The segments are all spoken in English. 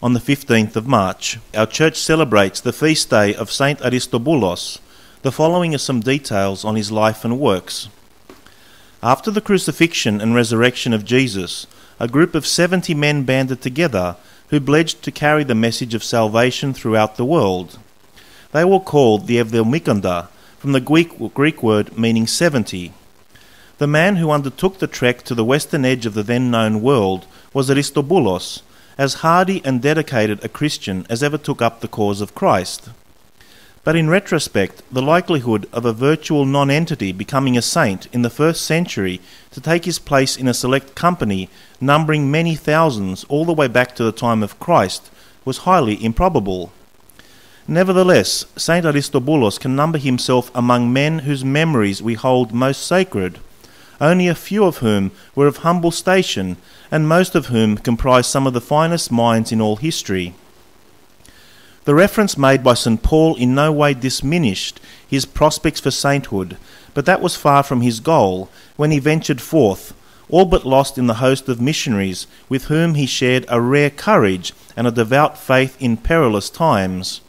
On the 15th of March, our church celebrates the feast day of Saint Aristobulus. The following are some details on his life and works. After the crucifixion and resurrection of Jesus, a group of 70 men banded together who pledged to carry the message of salvation throughout the world. They were called the Evdelmikonda, from the Greek word meaning 70. The man who undertook the trek to the western edge of the then-known world was Aristobulus, as hardy and dedicated a Christian as ever took up the cause of Christ. But in retrospect, the likelihood of a virtual non-entity becoming a saint in the first century to take his place in a select company numbering many thousands all the way back to the time of Christ was highly improbable. Nevertheless, Saint Aristobulus can number himself among men whose memories we hold most sacred, only a few of whom were of humble station, and most of whom comprise some of the finest minds in all history. The reference made by St. Paul in no way diminished his prospects for sainthood, but that was far from his goal when he ventured forth, all but lost in the host of missionaries with whom he shared a rare courage and a devout faith in perilous times.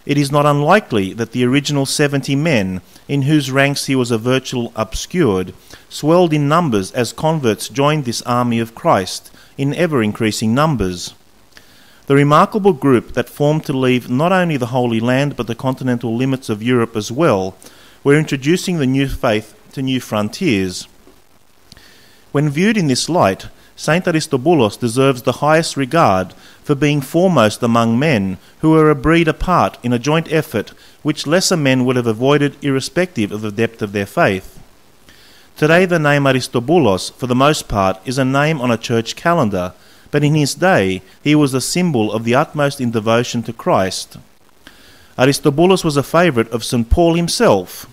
It is not unlikely that the original 70 men, in whose ranks he was a virtual obscured, swelled in numbers as converts joined this army of Christ, in ever-increasing numbers. The remarkable group that formed to leave not only the Holy Land but the continental limits of Europe as well, were introducing the new faith to new frontiers. When viewed in this light, Saint Aristobulus deserves the highest regard for being foremost among men who were a breed apart in a joint effort which lesser men would have avoided irrespective of the depth of their faith. Today the name Aristobulus, for the most part, is a name on a church calendar, but in his day he was a symbol of the utmost in devotion to Christ. Aristobulus was a favourite of St. Paul himself.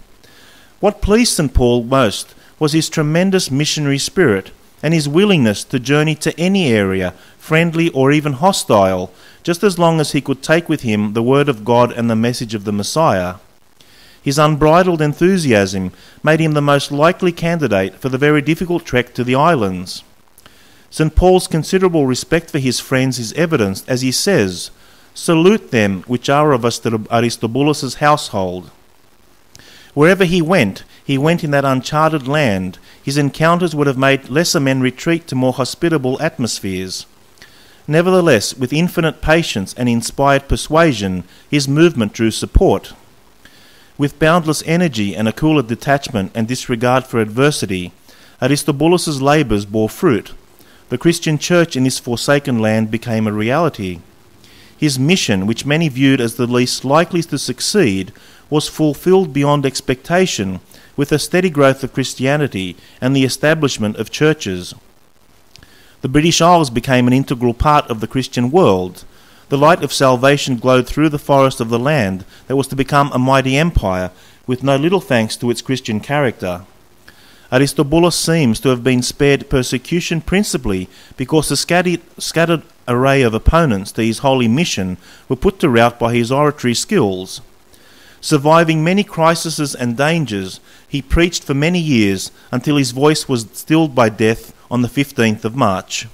What pleased St. Paul most was his tremendous missionary spirit, and his willingness to journey to any area, friendly or even hostile, just as long as he could take with him the word of God and the message of the Messiah. His unbridled enthusiasm made him the most likely candidate for the very difficult trek to the islands. St. Paul's considerable respect for his friends is evidenced as he says, "Salute them which are of Aristobulus' household." Wherever he went in that uncharted land. His encounters would have made lesser men retreat to more hospitable atmospheres. Nevertheless, with infinite patience and inspired persuasion, his movement drew support. With boundless energy and a cooler detachment and disregard for adversity, Aristobulus' labours bore fruit. The Christian church in this forsaken land became a reality. His mission, which many viewed as the least likely to succeed, was fulfilled beyond expectation, with a steady growth of Christianity and the establishment of churches. The British Isles became an integral part of the Christian world. The light of salvation glowed through the forest of the land that was to become a mighty empire, with no little thanks to its Christian character. Aristobulus seems to have been spared persecution principally because the scattered array of opponents to his holy mission were put to rout by his oratory skills. Surviving many crises and dangers, he preached for many years until his voice was stilled by death on the 15th of March.